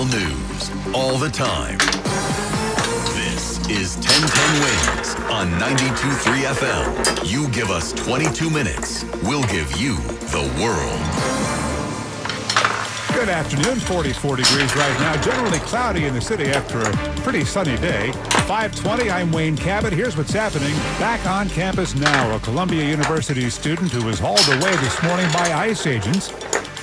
All news, all the time. This is 1010 Wins on 92.3 FM. You give us 22 minutes, we'll give you the world. Good afternoon, 44 degrees right now. Generally cloudy in the city after a pretty sunny day. 5:20, I'm Wayne Cabot. Here's what's happening. Back on campus now, a Columbia University student who was hauled away this morning by ICE agents.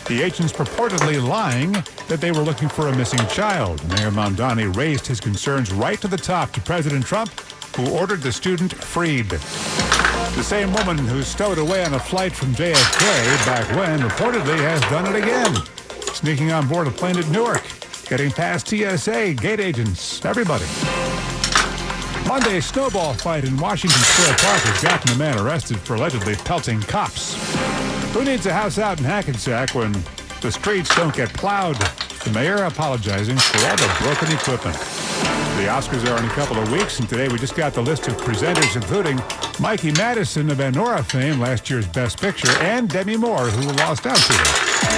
The agents purportedly lying that they were looking for a missing child. Mayor Mamdani raised his concerns right to the top to President Trump, who ordered the student freed. The same woman who stowed away on a flight from JFK back when reportedly has done it again. Sneaking on board a plane at Newark, getting past TSA, gate agents, everybody. Monday's snowball fight in Washington Square Park has gotten a man arrested for allegedly pelting cops. Who needs a house out in Hackensack when the streets don't get plowed? The mayor apologizing for all the broken equipment. The Oscars are in a couple of weeks, and today we just got the list of presenters, including Mikey Madison of Anora fame, last year's Best Picture, and Demi Moore, who lost out to it.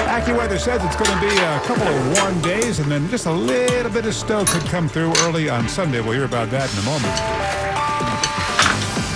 AccuWeather says it's going to be a couple of warm days, and then just a little bit of snow could come through early on Sunday. We'll hear about that in a moment.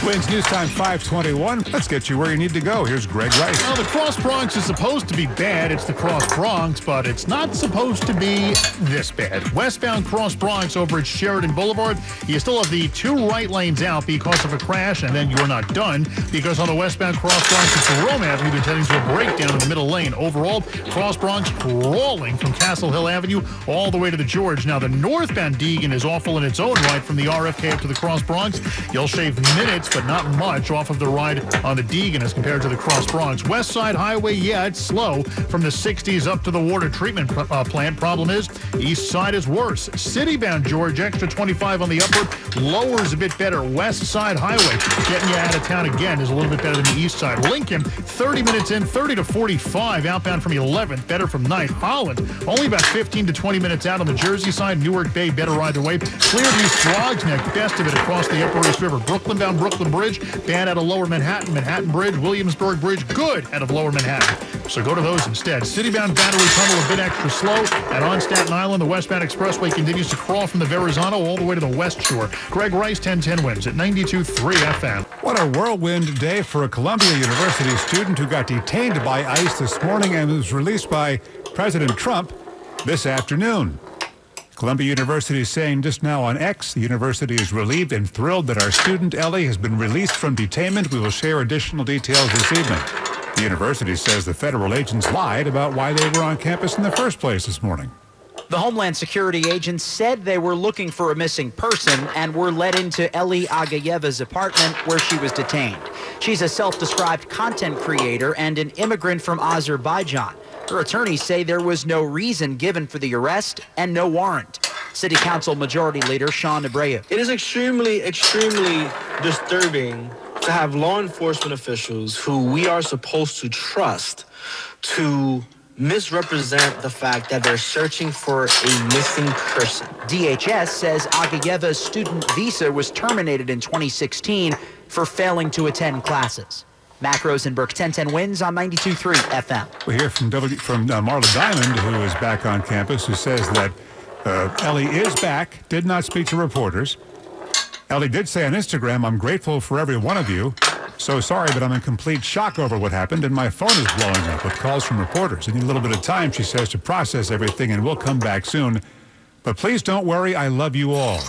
Wins News Time 5:21. Let's get you where you need to go. Here's Greg Rice. Well, the Cross Bronx is supposed to be bad. It's the Cross Bronx, but it's not supposed to be this bad. Westbound Cross Bronx over at Sheridan Boulevard, you still have the two right lanes out because of a crash, and then you're not done because on the westbound Cross Bronx, it's Rome Avenue been tending to a breakdown in the middle lane. Overall, Cross Bronx crawling from Castle Hill Avenue all the way to the George. Now, the northbound Deegan is awful in its own right from the RFK up to the Cross Bronx. You'll shave minutes, but not much off of the ride on the Deegan as compared to the Cross Bronx. West Side Highway, yeah, it's slow from the 60s up to the water treatment plant. Problem is, east side is worse. City-bound George, extra 25 on the upward, lowers a bit better. West Side Highway, getting you out of town again, is a little bit better than the east side. Lincoln, 30 minutes in, 30 to 45, outbound from 11th, better from 9th. Holland, only about 15 to 20 minutes out on the Jersey side. Newark Bay, better either way. Clearview, Frogs Neck, best of it across the Upper East River. Brooklyn-bound Brooklyn Bridge, bad out of Lower Manhattan. Manhattan Bridge, Williamsburg Bridge, good out of Lower Manhattan. So go to those instead. City-bound Battery Tunnel, a bit extra slow. And on Staten Island, the westbound expressway continues to crawl from the Verrazano all the way to the West Shore. Greg Rice, 1010 Wins at 92.3 FM. What a whirlwind day for a Columbia University student who got detained by ICE this morning and was released by President Trump this afternoon. Columbia University is saying just now on X, the university is relieved and thrilled that our student Ellie has been released from detainment. We will share additional details this evening. The university says the federal agents lied about why they were on campus in the first place this morning. The Homeland Security agents said they were looking for a missing person and were led into Eli Agayeva's apartment where she was detained. She's a self-described content creator and an immigrant from Azerbaijan. Her attorneys say there was no reason given for the arrest and no warrant. City Council Majority Leader Sean Abreu. It is extremely disturbing to have law enforcement officials who we are supposed to trust to misrepresent the fact that they're searching for a missing person. DHS says Agayeva's student visa was terminated in 2016 for failing to attend classes. Mac Rosenberg, 1010 Wins on 92.3 FM. We hear from Marla Diamond, who is back on campus, who says that Ellie is back, did not speak to reporters. Ellie did say on Instagram, "I'm grateful for every one of you. So sorry, but I'm in complete shock over what happened, and my phone is blowing up with calls from reporters. I need a little bit of time," she says, "to process everything, and we'll come back soon. But please don't worry, I love you all."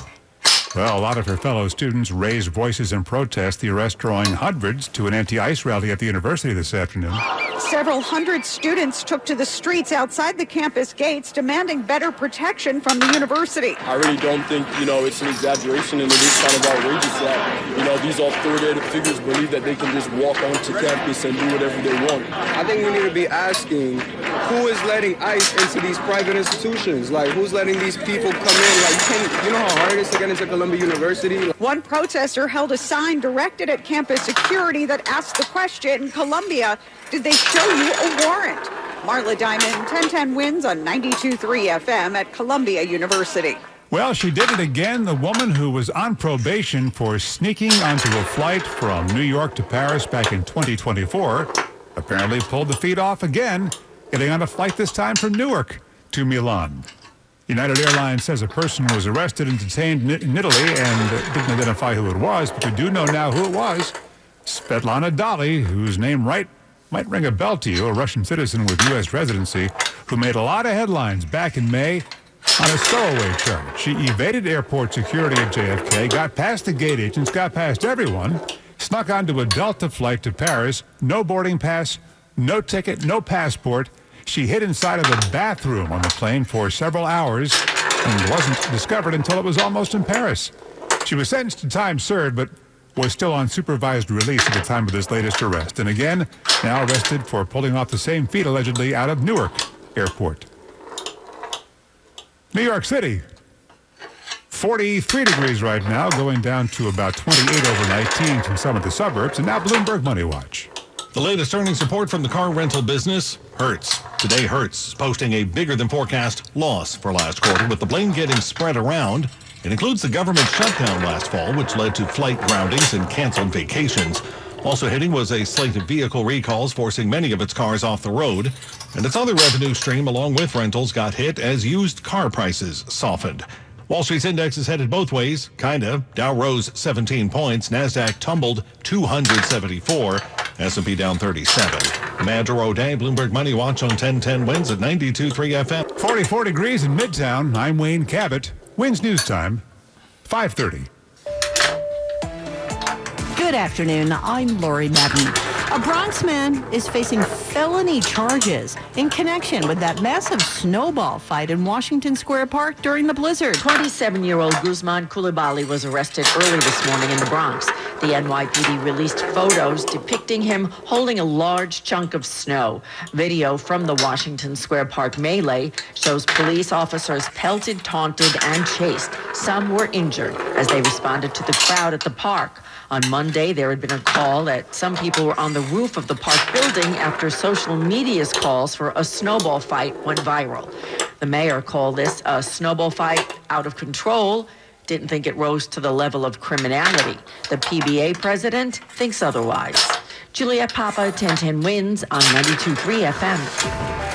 Well, a lot of her fellow students raised voices in protest, the arrest drawing hundreds to an anti-ICE rally at the university this afternoon. Several hundred students took to the streets outside the campus gates demanding better protection from the university. I really don't think, it's an exaggeration, and it is kind of outrageous that, these authoritative figures believe that they can just walk onto campus and do whatever they want. I think we need to be asking, who is letting ICE into these private institutions? Like, who's letting these people come in? Like, you know how hard it is to get into Columbia University? One protester held a sign directed at campus security that asked the question, Columbia, did they show you a warrant? Marla Diamond, 1010 Wins on 92.3 FM at Columbia University. Well, she did it again. The woman who was on probation for sneaking onto a flight from New York to Paris back in 2024 apparently pulled the feet off again, getting on a flight this time from Newark to Milan. United Airlines says a person was arrested and detained in Italy and didn't identify who it was, but we do know now who it was. Svetlana Dali, whose name might ring a bell to you, a Russian citizen with U.S. residency who made a lot of headlines back in May on a stowaway charge. She evaded airport security at JFK, got past the gate agents, got past everyone, snuck onto a Delta flight to Paris, no boarding pass, no ticket, no passport. She hid inside of the bathroom on the plane for several hours and wasn't discovered until it was almost in Paris. She was sentenced to time served, but was still on supervised release at the time of this latest arrest. And again, now arrested for pulling off the same feat allegedly out of Newark Airport. New York City, 43 degrees right now, going down to about 28 overnight, teens in some of the suburbs. And now Bloomberg Money Watch. The latest earnings report from the car rental business, Hertz. Today, Hertz is posting a bigger than forecast loss for last quarter, with the blame getting spread around. It includes the government shutdown last fall, which led to flight groundings and canceled vacations. Also hitting was a slate of vehicle recalls, forcing many of its cars off the road. And its other revenue stream, along with rentals, got hit as used car prices softened. Wall Street's index is headed both ways, kinda. Dow rose 17 points, NASDAQ tumbled 274, S&P down 37. Matt O'Day, Bloomberg Money Watch on 1010 Wins at 92.3 FM. 44 degrees in Midtown. I'm Wayne Cabot. Wins News Time, 5:30. Good afternoon. I'm Lori Madden. A Bronx man is facing felony charges in connection with that massive snowball fight in Washington Square Park during the blizzard. 27-year-old Guzman Coulibaly was arrested early this morning in the Bronx. The NYPD released photos depicting him holding a large chunk of snow. Video from the Washington Square Park melee shows police officers pelted, taunted, and chased. Some were injured as they responded to the crowd at the park. On Monday, there had been a call that some people were on the roof of the park building after social media's calls for a snowball fight went viral. The mayor called this a snowball fight out of control, didn't think it rose to the level of criminality. The PBA president thinks otherwise. Juliette Papa, 1010 Wins on 92.3 FM.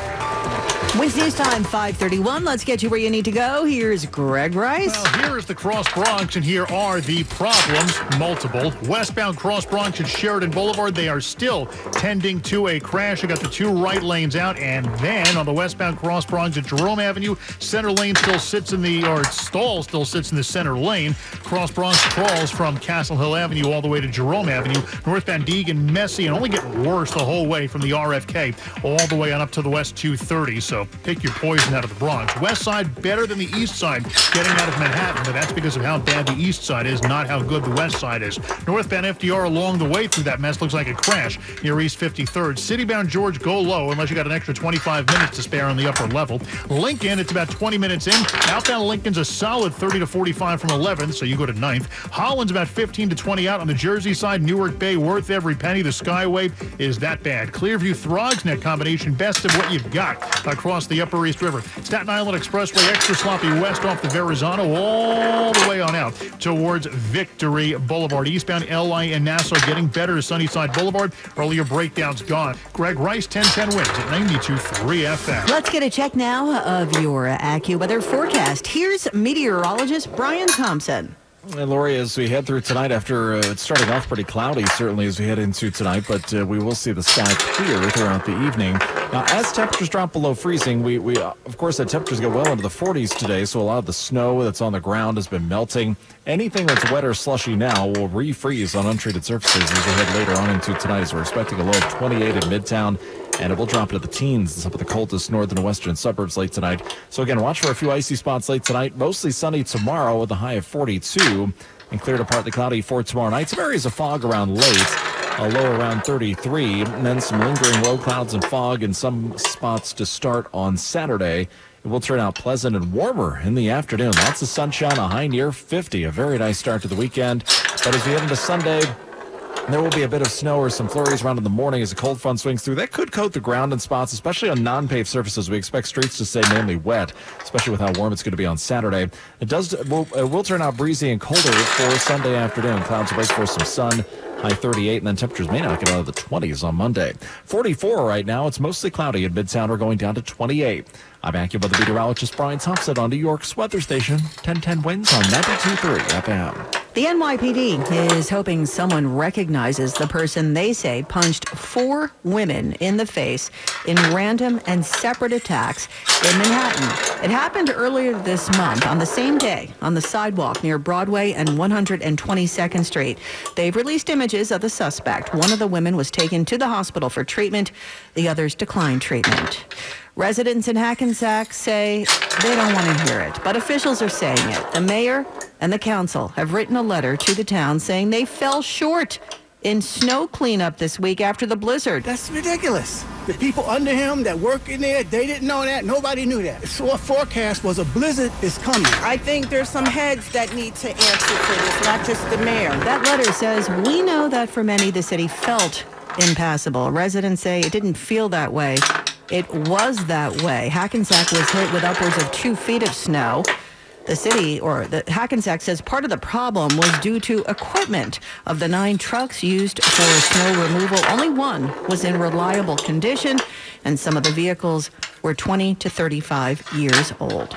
With News Time 5:31, let's get you where you need to go. Here's Greg Rice. Well, here is the Cross Bronx, and here are the problems, multiple. Westbound Cross Bronx at Sheridan Boulevard, they are still tending to a crash. I got the two right lanes out, and then on the westbound Cross Bronx at Jerome Avenue, center lane still sits in the, or stall still sits in the center lane. Cross Bronx crawls from Castle Hill Avenue all the way to Jerome Avenue. Northbound Deegan, messy, and only getting worse the whole way from the RFK all the way on up to the West 230. So pick your poison out of the Bronx. West side better than the east side getting out of Manhattan, but that's because of how bad the east side is, not how good the west side is. Northbound FDR along the way through that mess looks like a crash near East 53rd. Citybound George, go low unless you got an extra 25 minutes to spare on the upper level. Lincoln, it's about 20 minutes in. Outbound Lincoln's a solid 30 to 45 from 11th, so you go to 9th. Holland's about 15 to 20 out on the Jersey side. Newark Bay, worth every penny. The Skyway is that bad. Clearview Throgs Neck combination, best of what you've got across the Upper East River. Staten Island Expressway, extra sloppy west off the Verrazano all the way on out towards Victory Boulevard. Eastbound LI and Nassau getting better to Sunnyside Boulevard. Earlier breakdowns gone. Greg Rice, 1010 Wins at 92.3 FM. Let's get a check now of your AccuWeather forecast. Here's meteorologist Brian Thompson. And Lori, as we head through tonight, after it's starting off pretty cloudy, certainly as we head into tonight, but we will see the sky clear throughout the evening. Now, as temperatures drop below freezing, we of course, the temperatures get well into the 40s today, so a lot of the snow that's on the ground has been melting. Anything that's wet or slushy now will refreeze on untreated surfaces as we head later on into tonight, as we're expecting a low of 28 in Midtown, and it will drop into the teens in some of the coldest northern and western suburbs late tonight. So again, watch for a few icy spots late tonight. Mostly sunny tomorrow with a high of 42, and clear to partly cloudy for tomorrow night. Some areas of fog around late, a low around 33, and then some lingering low clouds and fog in some spots to start on Saturday. It will turn out pleasant and warmer in the afternoon. Lots of sunshine, a high near 50. A very nice start to the weekend. But as we head into Sunday, there will be a bit of snow or some flurries around in the morning as a cold front swings through. That could coat the ground in spots, especially on non-paved surfaces. We expect streets to stay mainly wet, especially with how warm it's going to be on Saturday. It will turn out breezy and colder for Sunday afternoon. Clouds break for some sun. High 38, and then temperatures may not get out of the 20s on Monday. 44 right now. It's mostly cloudy in Midtown. We're going down to 28. I'm AccuWeather meteorologist Brian Thompson on New York's weather station, 1010 Winds on 92.3 FM. The NYPD is hoping someone recognizes the person they say punched 4 women in the face in random and separate attacks in Manhattan. It happened earlier this month on the same day on the sidewalk near Broadway and 122nd Street. They've released images of the suspect. One of the women was taken to the hospital for treatment. The others declined treatment. Residents in Hackensack say they don't want to hear it, but officials are saying it. The mayor and the council have written a letter to the town saying they fell short in snow cleanup this week after the blizzard. That's ridiculous. The people under him that work in there, they didn't know that. Nobody knew that. So our forecast was a blizzard is coming. I think there's some heads that need to answer for this, not just the mayor. That letter says, we know that for many, the city felt impassable. Residents say it didn't feel that way. It was that way. Hackensack was hit with upwards of 2 feet of snow. The city, or the Hackensack, says part of the problem was due to equipment. Of the 9 trucks used for snow removal, only one was in reliable condition, and some of the vehicles were 20 to 35 years old.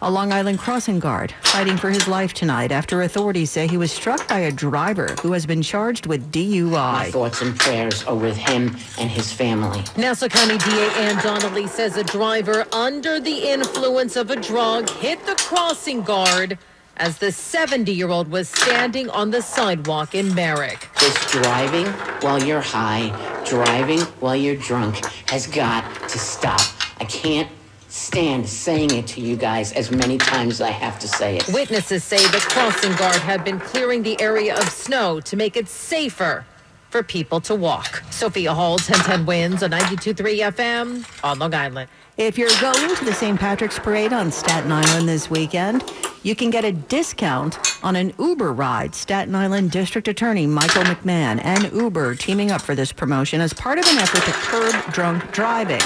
A Long Island crossing guard fighting for his life tonight after authorities say he was struck by a driver who has been charged with DUI. My thoughts and prayers are with him and his family. Nassau County DA Ann Donnelly says a driver under the influence of a drug hit the crossing guard as the 70-year-old was standing on the sidewalk in Merrick. This driving while you're high, driving while you're drunk has got to stop. I can't stand saying it to you guys as many times as I have to say it. Witnesses say the crossing guard had been clearing the area of snow to make it safer for people to walk. Sophia Hall, 1010 Winds on 92.3 FM on Long Island. If you're going to the St. Patrick's Parade on Staten Island this weekend, you can get a discount on an Uber ride. Staten Island District Attorney Michael McMahon and Uber teaming up for this promotion as part of an effort to curb drunk driving.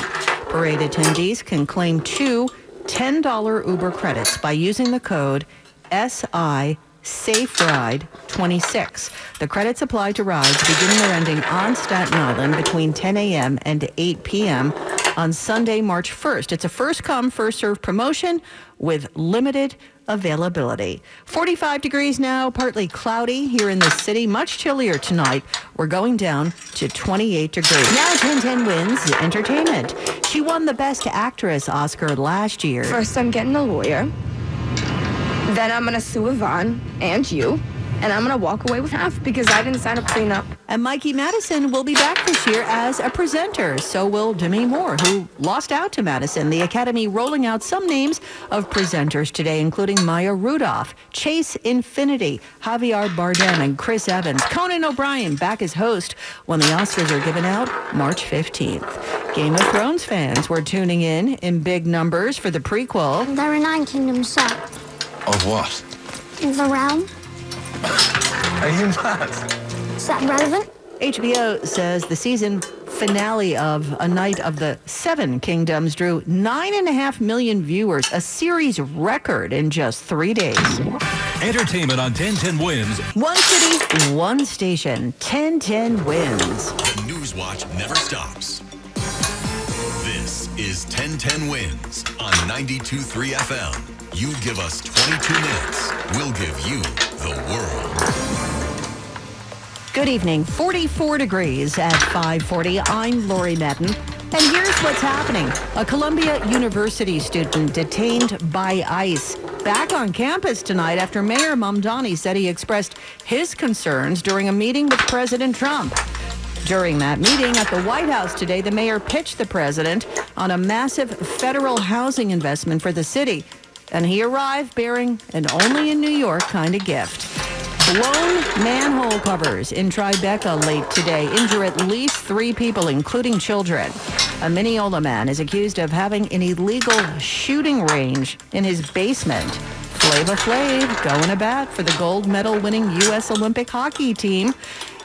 Parade attendees can claim 2 $10 Uber credits by using the code SI SafeRide 26. The credits apply to rides beginning or ending on Staten Island between 10 a.m. and 8 p.m. on Sunday, March 1st. It's a first-come, first-served promotion with limited availability. 45 degrees now, partly cloudy here in the city. Much chillier tonight. We're going down to 28 degrees. Now 1010 Winds Entertainment. She won the Best Actress Oscar last year. First, I'm getting a lawyer. Then I'm going to sue Yvonne and you. And I'm going to walk away with half because I didn't sign a prenup. And Mikey Madison will be back this year as a presenter. So will Demi Moore, who lost out to Madison. The Academy rolling out some names of presenters today, including Maya Rudolph, Chase Infinity, Javier Bardem, and Chris Evans. Conan O'Brien back as host when the Oscars are given out March 15th. Game of Thrones fans were tuning in big numbers for the prequel. There are 9 kingdoms set. Of what? In the realm. Are you mad? Is that relevant? HBO says the season finale of A Night of the Seven Kingdoms drew 9.5 million viewers, a series record in just 3 days. Entertainment on 1010 Winds. One city, one station, 1010 Winds. The News Watch never stops. This is 1010 Winds on 92.3 FM. You give us 22 minutes, we'll give you the world. Good evening. 44 degrees at 5:40. I'm Lori Madden. And here's what's happening. A Columbia University student detained by ICE back on campus tonight after Mayor Mamdani said he expressed his concerns during a meeting with President Trump. During that meeting at the White House today, the mayor pitched the president on a massive federal housing investment for the city. And he arrived bearing an only in New York kind of gift. Blown manhole covers in Tribeca late today injure at least 3 people, including children. A Mineola man is accused of having an illegal shooting range in his basement. Flava Flav going to bat for the gold medal winning U.S. Olympic hockey team.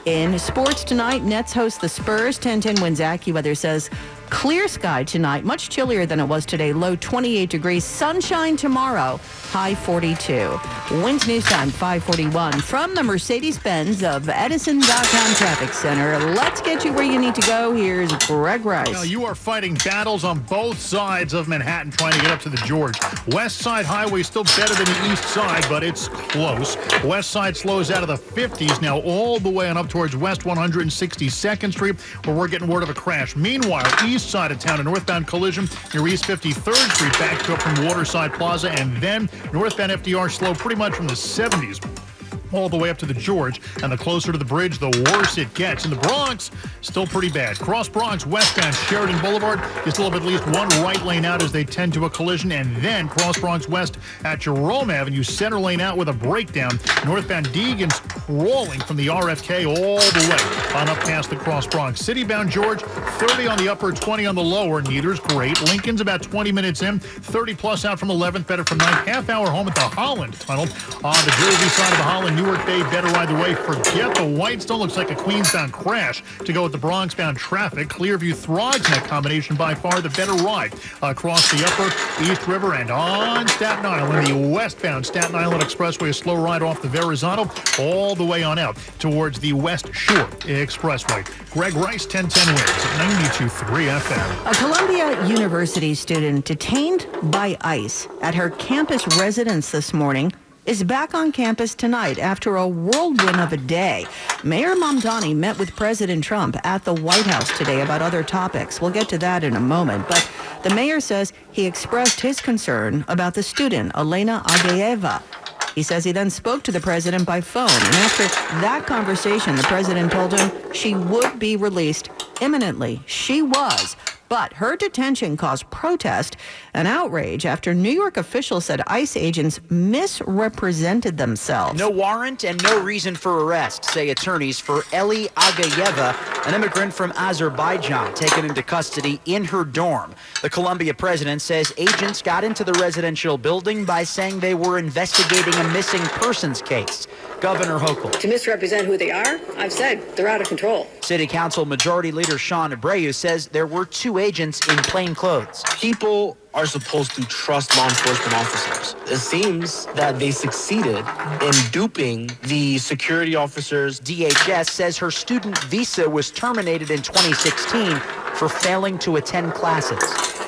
In sports tonight, Nets host the Spurs. 1010 Winds AccuWeather says Clear sky tonight, much chillier than it was today. Low 28 degrees. Sunshine tomorrow, high 42. Winds news time 5:41 from the Mercedes-Benz of Edison Downtown Traffic Center. Let's get you where you need to go. Here's Greg Rice. Now, you are fighting battles on both sides of Manhattan trying to get up to the George. West Side Highway still better than the East Side, but it's close. West Side slows out of the 50s now all the way on up towards West 162nd Street, where we're getting word of a crash. Meanwhile, East side of town, a northbound collision near East 53rd Street, backed up from Waterside Plaza, and then northbound FDR slow pretty much from the 70s all the way up to the George, and the closer to the bridge, the worse it gets. In the Bronx, still pretty bad. Cross Bronx, westbound Sheridan Boulevard, you still have at least one right lane out as they tend to a collision, and then Cross Bronx West at Jerome Avenue, center lane out with a breakdown. Northbound Deegan's crawling from the RFK all the way on up past the Cross Bronx. Citybound George, 30 on the upper, 20 on the lower. Neither's great. Lincoln's about 20 minutes in, 30 plus out from 11th, better from 9th. Half hour home at the Holland Tunnel on the Jersey side of the Holland. Newark Bay, better either way. Forget the Whitestone. Looks like a Queens-bound crash to go with the Bronx-bound traffic. Clearview Throgs in that combination, by far the better ride across the upper East River and on Staten Island. The westbound Staten Island Expressway, a slow ride off the Verrazano all the way on out towards the West Shore Expressway. Greg Rice, 1010 wins at 92.3 FM. A Columbia University student detained by ICE at her campus residence this morning is back on campus tonight after a whirlwind of a day. Mayor Mamdani met with President Trump at the White House today about other topics. We'll get to that in a moment, but the mayor says he expressed his concern about the student, Elena Agayeva. He says he then spoke to the president by phone, and after that conversation, the president told him she would be released imminently. She was. But her detention caused protest and outrage after New York officials said ICE agents misrepresented themselves. No warrant and no reason for arrest, say attorneys for Eli Agayeva, an immigrant from Azerbaijan, taken into custody in her dorm. The Columbia president says agents got into the residential building by saying they were investigating a missing persons case. Governor Hochul. To misrepresent who they are, I've said they're out of control. City Council Majority Leader Sean Abreu says there were two agents in plain clothes. People are supposed to trust law enforcement officers. It seems that they succeeded in duping the security officers. DHS says her student visa was terminated in 2016 for failing to attend classes.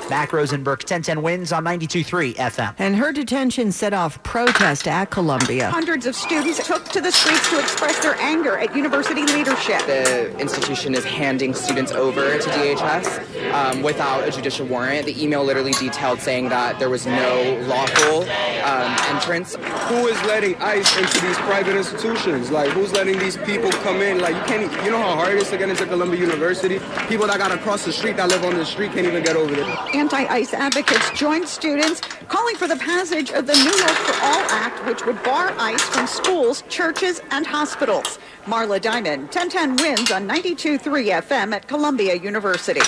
Mac Rosenberg, 1010 wins on 92.3 FM. And her detention set off protest at Columbia. Hundreds of students took to the streets to express their anger at university leadership. The institution is handing students over to DHS without a judicial warrant. The email literally detailed saying that there was no lawful entrance. Who is letting ICE into these private institutions? Like, who's letting these people come in? Like, you know how hard it is to get into Columbia University? People that got to cross the street, that live on the street, can't even get over there. Anti-ICE advocates joined students calling for the passage of the New York for All Act, which would bar ICE from schools, churches, and hospitals. Marla Diamond, 1010 wins on 92.3 FM at Columbia University.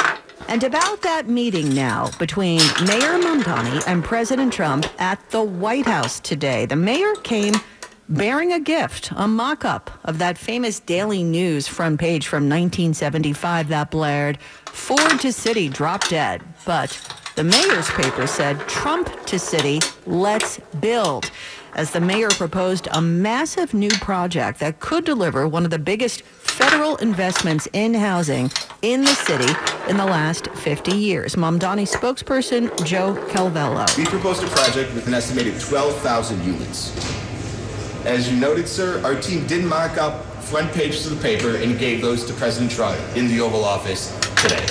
And about that meeting now between Mayor Mamdani and President Trump at the White House today. The mayor came bearing a gift, a mock-up of that famous Daily News front page from 1975 that blared, "Ford to city, drop dead." But the mayor's paper said, "Trump to city, let's build," as the mayor proposed a massive new project that could deliver one of the biggest federal investments in housing in the city in the last 50 years. Mamdani spokesperson Joe Calvello. We proposed a project with an estimated 12,000 units. As you noted, sir, our team did mock up front pages of the paper and gave those to President Trump in the Oval Office today.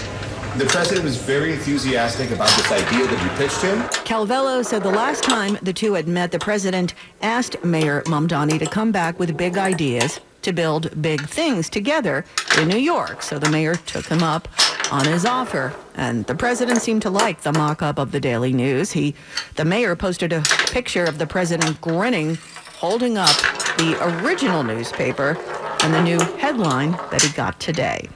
The president was very enthusiastic about this idea that we pitched him. Calvello said the last time the two had met, the president asked Mayor Mamdani to come back with big ideas to build big things together in New York. So the mayor took him up on his offer. And the president seemed to like the mock-up of the Daily News. The mayor posted a picture of the president grinning, holding up the original newspaper and the new headline that he got today.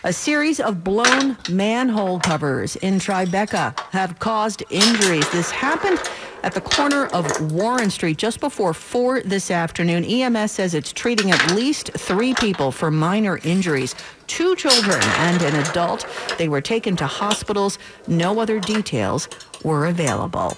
A series of blown manhole covers in Tribeca have caused injuries. This happened at the corner of Warren Street just before 4 this afternoon. EMS says it's treating at least 3 people for minor injuries, 2 children and an adult. They were taken to hospitals. No other details were available.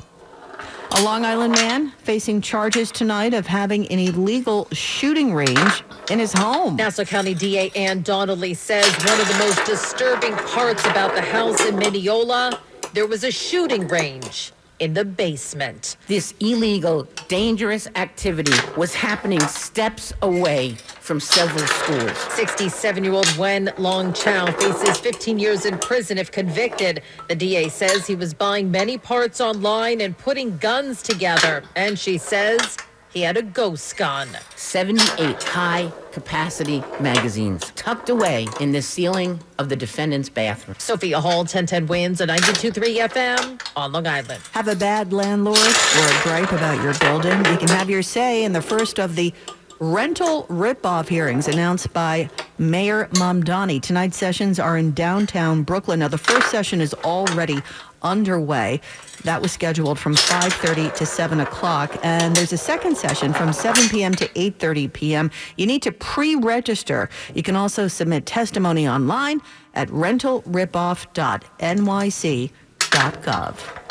A Long Island man facing charges tonight of having an illegal shooting range in his home. Nassau County DA Ann Donnelly says one of the most disturbing parts about the house in Mineola, there was a shooting range in the basement. This illegal, dangerous activity was happening steps away from several schools. 67-year-old Wen Long Chow faces 15 years in prison if convicted. The DA says he was buying many parts online and putting guns together. And she says he had a ghost gun. 78 high-capacity magazines tucked away in the ceiling of the defendant's bathroom. Sophia Hall, 1010 Wins, a 92.3 FM on Long Island. Have a bad landlord or a gripe about your building? You can have your say in the first of the rental ripoff hearings announced by Mayor Mamdani. Tonight's sessions are in downtown Brooklyn. Now, the first session is already underway. That was scheduled from 5:30 to 7 o'clock. And there's a second session from 7 p.m. to 8:30 p.m. You need to pre-register. You can also submit testimony online at rentalripoff.nyc.gov.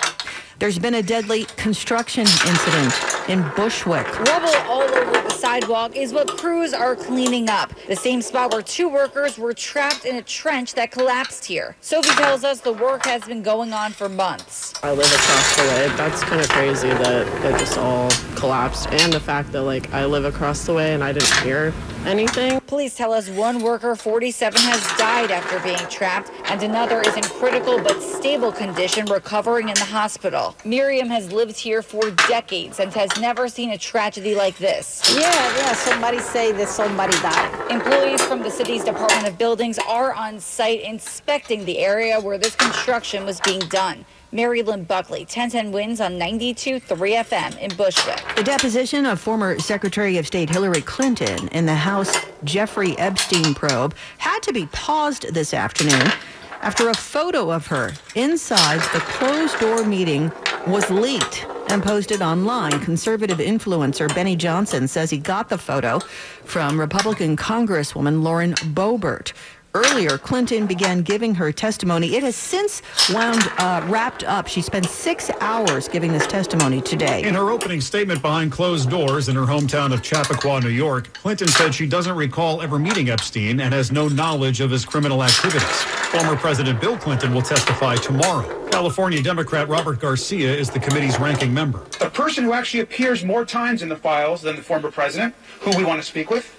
There's been a deadly construction incident in Bushwick. Rubble all over the sidewalk is what crews are cleaning up. The same spot where 2 workers were trapped in a trench that collapsed here. Sophie tells us the work has been going on for months. I live across the way. That's kind of crazy that it just all collapsed. And the fact that, I live across the way and I didn't hear anything. Police tell us one worker, 47, has died after being trapped, and another is in critical but stable condition recovering in the hospital. Miriam has lived here for decades and has never seen a tragedy like this. Yeah, somebody say that somebody died. Employees from the city's Department of Buildings are on site inspecting the area where this construction was being done. Mary Lynn Buckley, 1010 Wins on 92.3 FM in Bushwick. The deposition of former Secretary of State Hillary Clinton in the House Jeffrey Epstein probe had to be paused this afternoon after a photo of her inside the closed-door meeting was leaked and posted online. Conservative influencer Benny Johnson says he got the photo from Republican Congresswoman Lauren Boebert. Earlier, Clinton began giving her testimony. It has since wrapped up. She spent 6 hours giving this testimony today. In her opening statement behind closed doors in her hometown of Chappaqua, New York, Clinton said she doesn't recall ever meeting Epstein and has no knowledge of his criminal activities. Former President Bill Clinton will testify tomorrow. California Democrat Robert Garcia is the committee's ranking member. The person who actually appears more times in the files than the former president, who we want to speak with,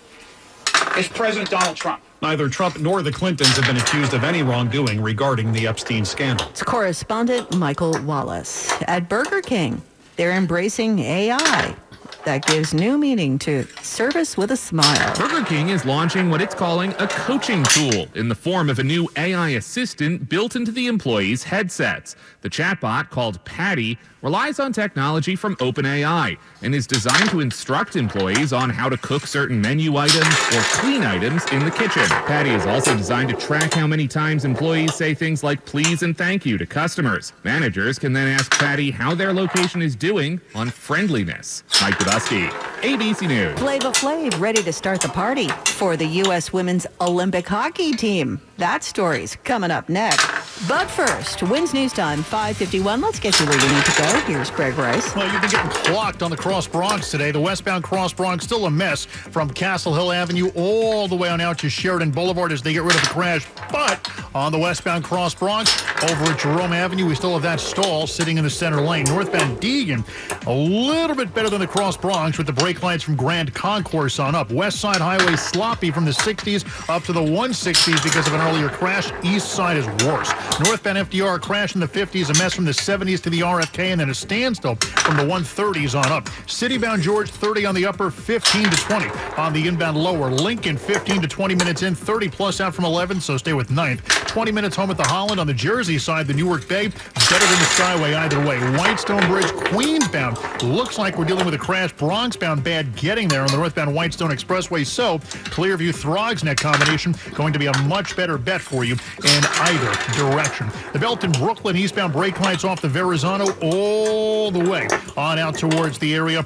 is President Donald Trump. Neither Trump nor the Clintons have been accused of any wrongdoing regarding the Epstein scandal. It's correspondent Michael Wallace. At Burger King, they're embracing AI. That gives new meaning to service with a smile. Burger King is launching what it's calling a coaching tool in the form of a new AI assistant built into the employees' headsets. The chatbot, called Patty, relies on technology from OpenAI and is designed to instruct employees on how to cook certain menu items or clean items in the kitchen. Patty is also designed to track how many times employees say things like please and thank you to customers. Managers can then ask Patty how their location is doing on friendliness. Mike Budusky, ABC News. Flava Flav ready to start the party for the U.S. Women's Olympic Hockey Team. That story's coming up next. But first, Wins News Time, 5:51. Let's get you where you need to go. Here's Greg Rice. Well, you've been getting clocked on the Cross Bronx today. The westbound Cross Bronx still a mess from Castle Hill Avenue all the way on out to Sheridan Boulevard as they get rid of the crash. But on the westbound Cross Bronx, over at Jerome Avenue, we still have that stall sitting in the center lane. Northbound Deegan, a little bit better than the Cross Bronx with the brake lights from Grand Concourse on up. West Side Highway sloppy from the 60s up to the 160s because of an earlier crash. East side is worse. Northbound FDR crash in the 50s, a mess from the 70s to the RFK, and then a standstill from the 130s on up. Citybound George 30 on the upper, 15 to 20 on the inbound lower. Lincoln 15 to 20 minutes in, 30 plus out from 11, so stay with 9th. 20 minutes home at the Holland. On the Jersey side, the Newark Bay, better than the Skyway either way. Whitestone Bridge, Queensbound. Looks like we're dealing with a crash. Bronxbound, bad getting there on the northbound Whitestone Expressway. So, Clearview Throgs Neck combination going to be a much better bet for you in either direction. The Belton Brooklyn eastbound brake lights off the Verrazano all the way on out towards the area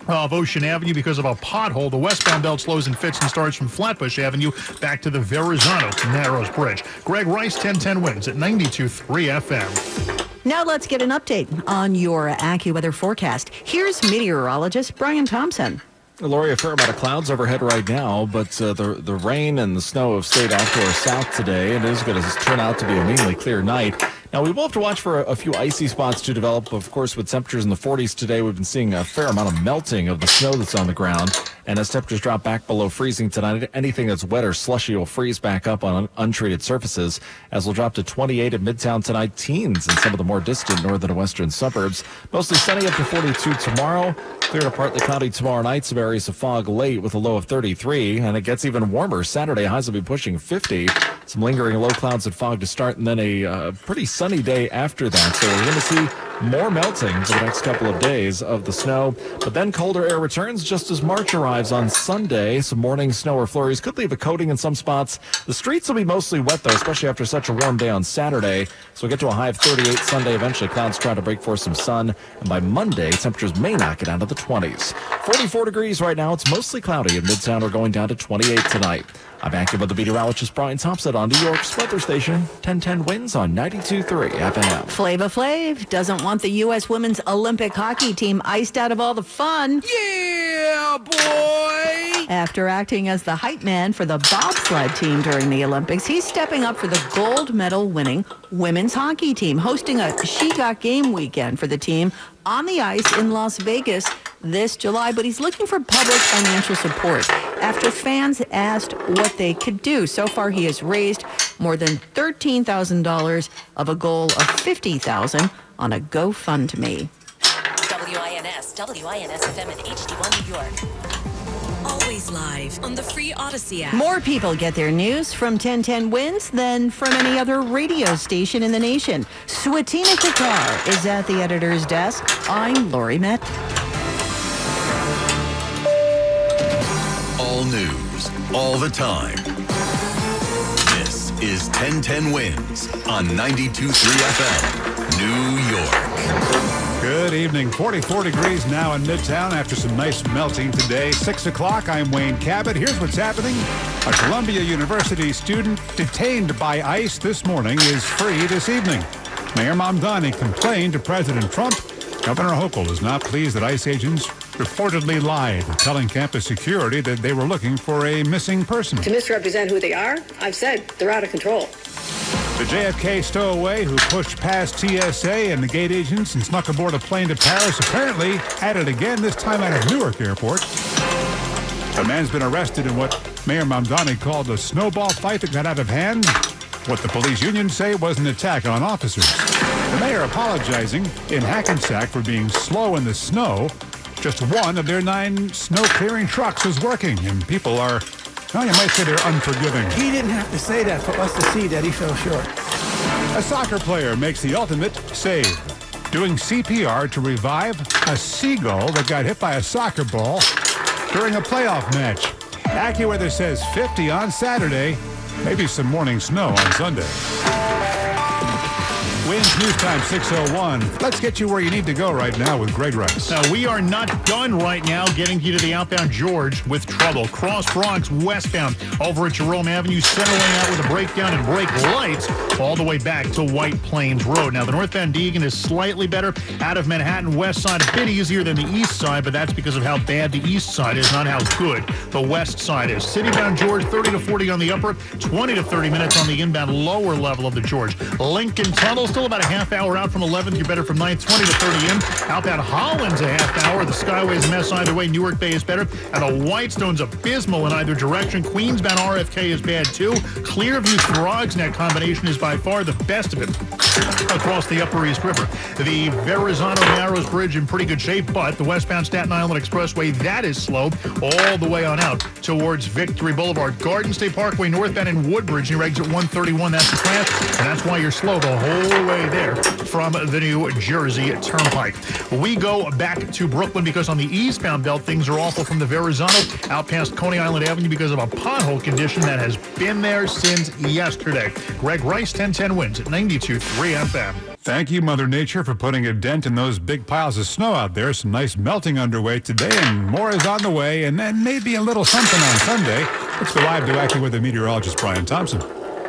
of Ocean Avenue because of a pothole. The westbound belt slows and fits and starts from Flatbush Avenue back to the Verrazano Narrows Bridge. Greg Rice, 1010 wins at 92.3 FM. Now let's get an update on your AccuWeather forecast. Here's meteorologist Brian Thompson. Lori, a fair amount of clouds overhead right now, but the rain and the snow have stayed off to our south today. It is going to turn out to be a mainly clear night. Now, we will have to watch for a few icy spots to develop. Of course, with temperatures in the 40s today, we've been seeing a fair amount of melting of the snow that's on the ground. And as temperatures drop back below freezing tonight, anything that's wet or slushy will freeze back up on untreated surfaces, as we'll drop to 28 in Midtown tonight, teens in some of the more distant northern and western suburbs. Mostly sunny up to 42 tomorrow. Clear to partly cloudy tomorrow night. Some areas of fog late with a low of 33. And it gets even warmer. Saturday highs will be pushing 50. Some lingering low clouds and fog to start, and then a pretty sunny day after that. So we're going to see more melting for the next couple of days of the snow. But then colder air returns just as March arrives on Sunday. Some morning snow or flurries could leave a coating in some spots. The streets will be mostly wet, though, especially after such a warm day on Saturday. So we'll get to a high of 38 Sunday. Eventually, clouds try to break for some sun. And by Monday, temperatures may not get out of the 20s. 44 degrees right now. It's mostly cloudy in Midtown. We're going down to 28 tonight. I'm AccuWeather meteorologist Brian Thompson on New York's weather station. 1010 wins on 92.3 FM. Flava Flav doesn't want the U.S. women's Olympic hockey team iced out of all the fun. Yeah, boy! After acting as the hype man for the bobsled team during the Olympics, he's stepping up for the gold medal winning women's hockey team, hosting a She Got Game weekend for the team on the ice in Las Vegas this July, but he's looking for public financial support after fans asked what they could do. So far, he has raised more than $13,000 of a goal of $50,000 on a GoFundMe. WINS FM and HD1 New York. Always live on the free Odyssey app. More people get their news from 1010 Wins than from any other radio station in the nation. Swatina Kakar is at the editor's desk. I'm Lori Met. All news, all the time. This is 1010 Wins on 92.3 FM, New York. Good evening. 44 degrees now in Midtown after some nice melting today. 6 o'clock, I'm Wayne Cabot. Here's what's happening. A Columbia University student detained by ICE this morning is free this evening. Mayor Mamdani complained to President Trump. Governor Hochul is not pleased that ICE agents reportedly lied, telling campus security that they were looking for a missing person. To misrepresent who they are, I've said they're out of control. The JFK stowaway who pushed past TSA and the gate agents and snuck aboard a plane to Paris apparently at it again, this time out of Newark Airport. The man's been arrested in what Mayor Mamdani called a snowball fight that got out of hand. What the police union say was an attack on officers. The mayor apologizing in Hackensack for being slow in the snow. Just one of their 9 snow-clearing trucks was working, and people are, well, you might say they're unforgiving. He didn't have to say that for us to see that he fell short. A soccer player makes the ultimate save, doing CPR to revive a seagull that got hit by a soccer ball during a playoff match. AccuWeather says 50 on Saturday, maybe some morning snow on Sunday. Wins News Time 6:01. Let's get you where you need to go right now with Greg Rice. Now, we are not done right now getting you to the outbound George with trouble. Cross Bronx westbound over at Jerome Avenue, center lane out with a breakdown and brake lights all the way back to White Plains Road. Now, the northbound Deegan is slightly better out of Manhattan west side, a bit easier than the east side, but that's because of how bad the east side is, not how good the west side is. Citybound George, 30 to 40 on the upper, 20 to 30 minutes on the inbound lower level of the George. Lincoln Tunnels still about a half hour out from 11th. You're better from 9th, 20 to 30 in. Outbound Holland's a half hour. The Skyway's a mess either way. Newark Bay is better. And the Whitestone's abysmal in either direction. Queensbound RFK is bad too. Clearview Throgs Neck combination is by far the best of it across the Upper East River. The Verrazano Narrows Bridge in pretty good shape, but the westbound Staten Island Expressway, that is slow all the way on out towards Victory Boulevard. Garden State Parkway northbound in Woodbridge near exit 131. That's the crash, and that's why you're slow the whole way there from the New Jersey Turnpike. We go back to Brooklyn because on the eastbound belt, things are awful from the Verrazano out past Coney Island Avenue because of a pothole condition that has been there since yesterday. Greg Rice, 1010 wins at 92.3 FM. Thank you, Mother Nature, for putting a dent in those big piles of snow out there. Some nice melting underway today, and more is on the way, and then maybe a little something on Sunday. Let's go live to AccuWeather meteorologist Brian Thompson.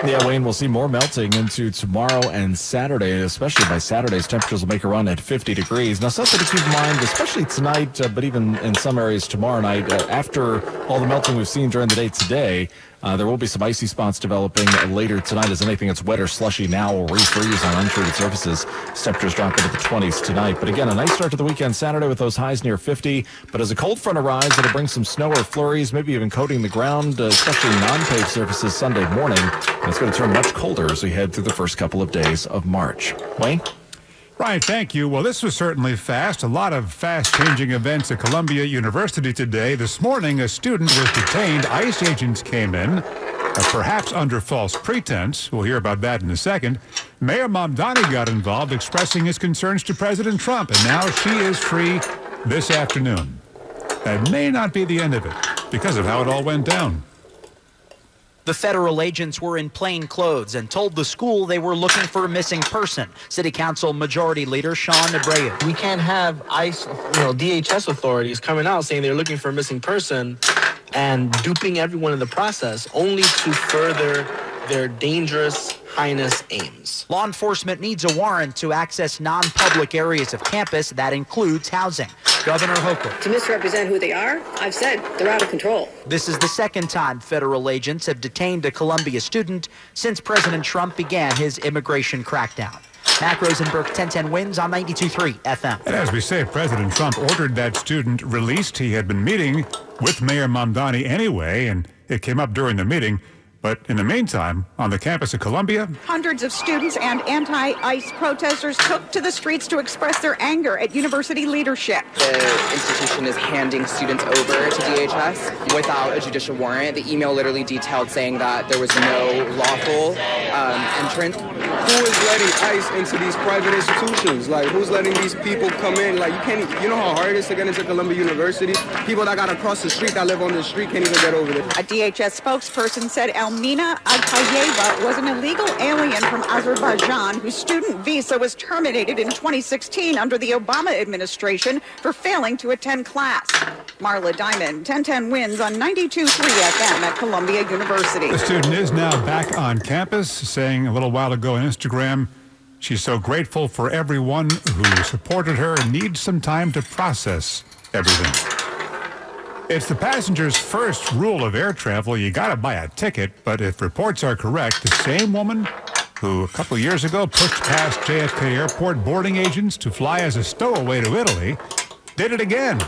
Yeah, Wayne, we'll see more melting into tomorrow and Saturday, especially by Saturday's temperatures will make a run at 50 degrees. Now, something to keep in mind, especially tonight, but even in some areas tomorrow night, after all the melting we've seen during the day today, there will be some icy spots developing later tonight as anything that's wet or slushy now will refreeze on untreated surfaces. Temperatures drop into the 20s tonight. But again, a nice start to the weekend Saturday with those highs near 50. But as a cold front arrives, it'll bring some snow or flurries, maybe even coating the ground, especially non-paved surfaces Sunday morning. And it's going to turn much colder as we head through the first couple of days of March. Wayne? Right, thank you. Well, this was certainly fast. A lot of fast-changing events at Columbia University today. This morning, a student was detained. ICE agents came in, perhaps under false pretense. We'll hear about that in a second. Mayor Mamdani got involved, expressing his concerns to President Trump, and now she is free this afternoon. That may not be the end of it, because of how it all went down. The federal agents were in plain clothes and told the school they were looking for a missing person. City Council Majority Leader Sean Abreu. We can't have ICE, DHS authorities coming out saying they're looking for a missing person and duping everyone in the process only to further their dangerous heinous aims. Law enforcement needs a warrant to access non-public areas of campus. That includes housing. Governor Hochul. To misrepresent who they are, I've said they're out of control. This is the second time federal agents have detained a Columbia student since President Trump began his immigration crackdown. Mac Rosenberg, 1010 wins on 92.3 FM. And as we say, President Trump ordered that student released. He had been meeting with Mayor Mamdani anyway, and it came up during the meeting. But in the meantime, on the campus of Columbia, hundreds of students and anti-ICE protesters took to the streets to express their anger at university leadership. The institution is handing students over to DHS without a judicial warrant. The email literally detailed saying that there was no lawful entrance. Who is letting ICE into these private institutions? Like, who's letting these people come in? Like, you know how hard it is to get into Columbia University? People that got to cross the street, that live on the street, can't even get over there. A DHS spokesperson said Elmina Agayeva was an illegal alien from Azerbaijan whose student visa was terminated in 2016 under the Obama administration for failing to attend class. Marla Diamond, 1010 wins on 92.3 FM at Columbia University. The student is now back on campus, saying a little while ago on Instagram, she's so grateful for everyone who supported her and needs some time to process everything. It's the passenger's first rule of air travel. You got to buy a ticket, but if reports are correct, the same woman who a couple years ago pushed past JFK Airport boarding agents to fly as a stowaway to Italy did it again,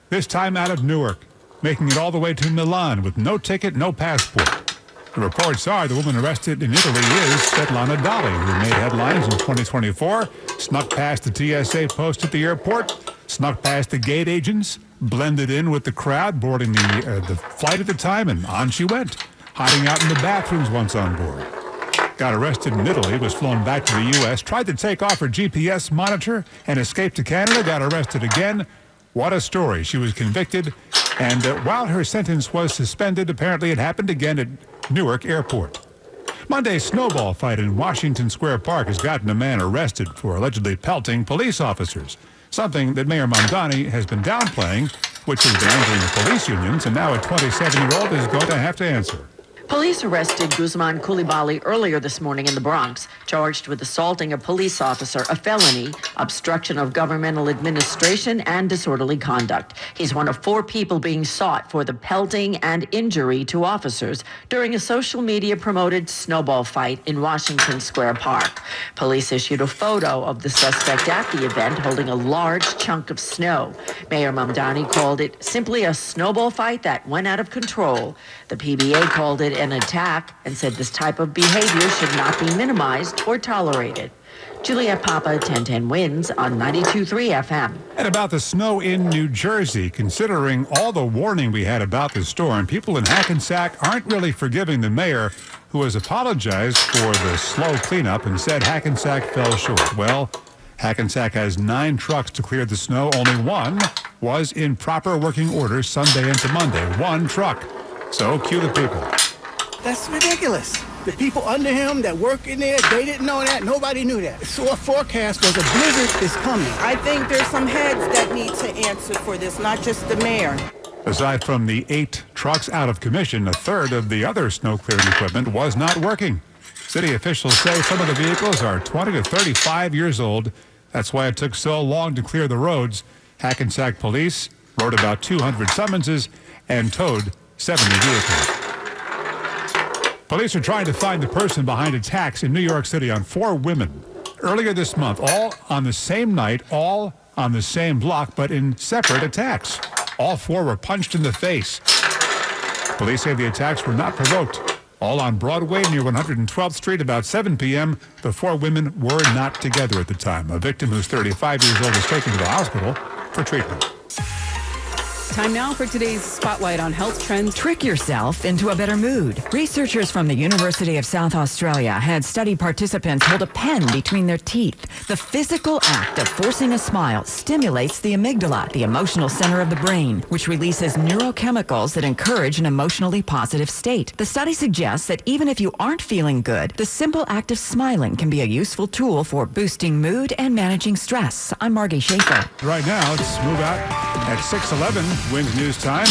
this time out of Newark, making it all the way to Milan with no ticket, no passport. The reports are the woman arrested in Italy is Svetlana Dali, who made headlines in 2024, snuck past the TSA post at the airport, snuck past the gate agents, blended in with the crowd boarding the flight at the time, and on she went, hiding out in the bathrooms once on board. Got arrested in Italy, was flown back to the U.S., tried to take off her GPS monitor and escaped to Canada, got arrested again. What a story. She was convicted, and while her sentence was suspended, apparently it happened again at Newark Airport. Monday's snowball fight in Washington Square Park has gotten a man arrested for allegedly pelting police officers, something that Mayor Mamdani has been downplaying, which has been angering the police unions, and now a 27-year-old is going to have to answer. Police arrested Guzman Coulibaly earlier this morning in the Bronx, charged with assaulting a police officer, a felony, obstruction of governmental administration, and disorderly conduct. He's one of 4 people being sought for the pelting and injury to officers during a social media promoted snowball fight in Washington Square Park. Police issued a photo of the suspect at the event holding a large chunk of snow. Mayor Mamdani called it simply a snowball fight that went out of control. The PBA called it an attack and said this type of behavior should not be minimized or tolerated. Juliet Papa, 1010 Wins on 92.3 FM. And about the snow in New Jersey, considering all the warning we had about the storm, people in Hackensack aren't really forgiving the mayor, who has apologized for the slow cleanup and said Hackensack fell short. Well, Hackensack has 9 trucks to clear the snow. Only one was in proper working order Sunday into Monday. 1 truck. So cue the people. That's ridiculous. The people under him that work in there, they didn't know that. Nobody knew that. So our forecast was a blizzard is coming. I think there's some heads that need to answer for this, not just the mayor. Aside from the 8 trucks out of commission, a third of the other snow clearing equipment was not working. City officials say some of the vehicles are 20 to 35 years old. That's why it took so long to clear the roads. Hackensack police wrote about 200 summonses and towed 70 vehicles. Police are trying to find the person behind attacks in New York City on 4 women earlier this month, all on the same night, all on the same block, but in separate attacks. All 4 were punched in the face. Police say the attacks were not provoked. All on Broadway near 112th Street about 7 p.m. The 4 women were not together at the time. A victim who's 35 years old is taken to the hospital for treatment. Time now for today's Spotlight on Health Trends. Trick yourself into a better mood. Researchers from the University of South Australia had study participants hold a pen between their teeth. The physical act of forcing a smile stimulates the amygdala, the emotional center of the brain, which releases neurochemicals that encourage an emotionally positive state. The study suggests that even if you aren't feeling good, the simple act of smiling can be a useful tool for boosting mood and managing stress. I'm Margie Schaefer. Right now, let's move out at 6:11. Wins News Time.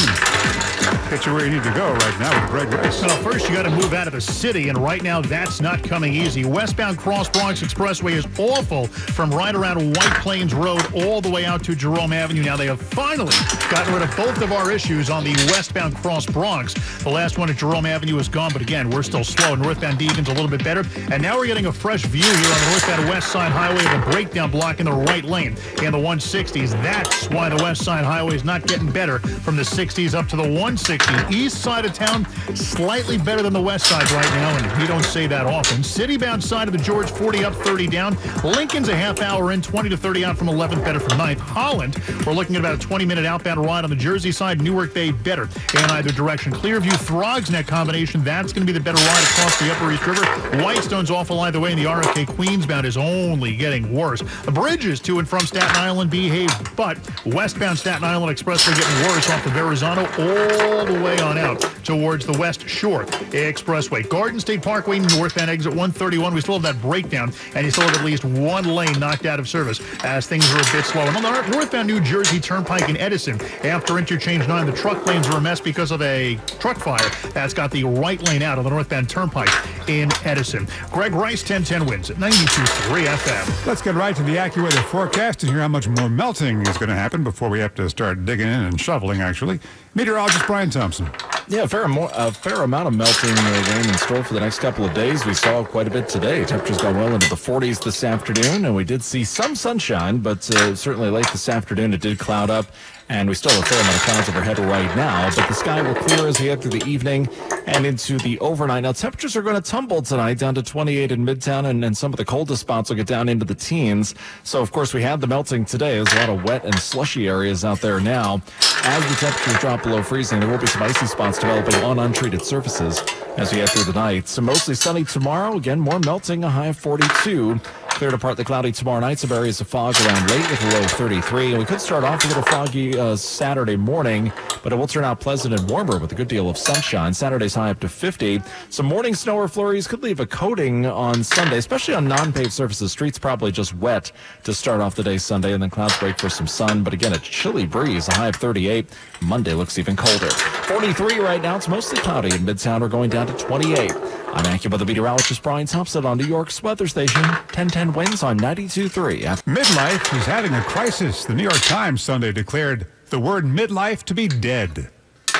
Get you where you need to go right now with Greg Rice. Well, first you got to move out of the city, and right now that's not coming easy. Westbound Cross Bronx Expressway is awful from right around White Plains Road all the way out to Jerome Avenue. Now they have finally gotten rid of both of our issues on the westbound Cross Bronx. The last one at Jerome Avenue is gone, but again, we're still slow. Northbound Deacon's a little bit better, and now we're getting a fresh view here on the northbound West Side Highway of a breakdown block in the right lane in the 160s. That's why the West Side Highway is not getting better from the 60s up to the 160s. East side of town, slightly better than the west side right now, and we don't say that often. City-bound side of the George, 40 up, 30 down. Lincoln's a half hour in, 20 to 30 out from 11th, better from 9th. Holland, we're looking at about a 20-minute outbound ride on the Jersey side. Newark Bay, better in either direction. Clearview, Throgs Neck combination, that's going to be the better ride across the Upper East River. Whitestone's awful either way, and the RFK Queensbound is only getting worse. The bridges to and from Staten Island behave, but westbound Staten Island Expressway getting worse off of Verrazano all the way on out towards the West Shore Expressway. Garden State Parkway, northbound exit 131. We still have that breakdown, and you still have at least 1 lane knocked out of service as things are a bit slow. And on the northbound New Jersey Turnpike in Edison, after interchange 9, the truck lanes are a mess because of a truck fire that's got the right lane out on the northbound Turnpike in Edison. Greg Rice, 1010 Wins at 92.3 FM. Let's get right to the AccuWeather forecast and hear how much more melting is going to happen before we have to start digging in and shoveling, actually. Meteorologist Brian Thompson. Yeah, a fair amount of melting rain in store for the next couple of days. We saw quite a bit today. Temperatures got well into the 40s this afternoon, and we did see some sunshine, but certainly late this afternoon it did cloud up, and we still have a fair amount of clouds overhead right now, but the sky will clear as we head through the evening and into the overnight. Now, temperatures are going to tumble tonight down to 28 in Midtown, and some of the coldest spots will get down into the teens. So, of course, we had the melting today. There's a lot of wet and slushy areas out there now. As the temperatures drop below freezing, there will be some icy spots developing on untreated surfaces as we head through the night. So mostly sunny tomorrow. Again, more melting, a high of 42. Clear to partly cloudy tomorrow night. Some areas of fog around late with a low of 33. And we could start off a little foggy Saturday morning, but it will turn out pleasant and warmer with a good deal of sunshine. Saturday's high up to 50. Some morning snow or flurries could leave a coating on Sunday, especially on non-paved surfaces. Streets probably just wet to start off the day Sunday, and then clouds break for some sun. But again, a chilly breeze, a high of 38. Monday looks even colder. 43 right now. It's mostly cloudy in Midtown. We're going down to 28. I'm AccuWeather meteorologist Brian Thompson on New York's weather station. 1010 winds on 92.3. Midlife is having a crisis. The New York Times Sunday declared the word midlife to be dead.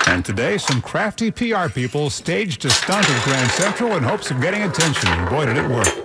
And today, some crafty PR people staged a stunt at Grand Central in hopes of getting attention. And boy, did it work.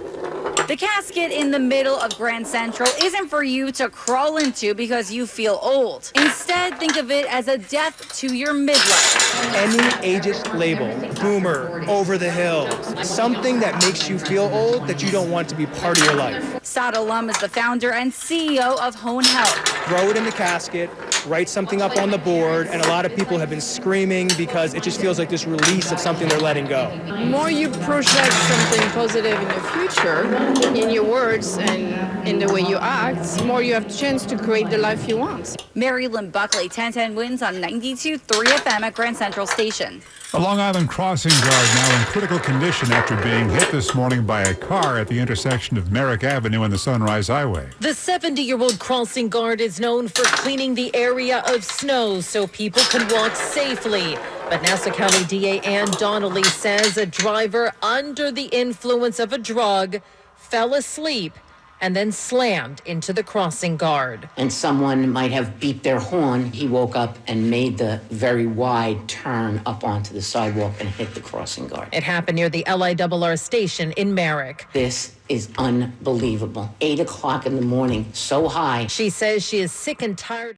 The casket in the middle of Grand Central isn't for you to crawl into because you feel old. Instead, think of it as a death to your midlife. Any ageist label, boomer, over the hill, something that makes you feel old that you don't want to be part of your life. Saad Alam is the founder and CEO of Hone Health. Throw it in the casket, write something up on the board, and a lot of people have been screaming because it just feels like this release of something they're letting go. The more you project something positive in the future, in your words and in the way you act, the more you have a chance to create the life you want. Mary Lynn Buckley, 1010 wins on 92.3 FM at Grand Central Station. A Long Island crossing guard now in critical condition after being hit this morning by a car at the intersection of Merrick Avenue and the Sunrise Highway. The 70-year-old crossing guard is known for cleaning the area of snow so people can walk safely. But Nassau County DA Ann Donnelly says a driver under the influence of a drug fell asleep and then slammed into the crossing guard. And someone might have beeped their horn. He woke up and made the very wide turn up onto the sidewalk and hit the crossing guard. It happened near the LIRR station in Merrick. This is unbelievable. 8 o'clock in the morning, so high. She says she is sick and tired.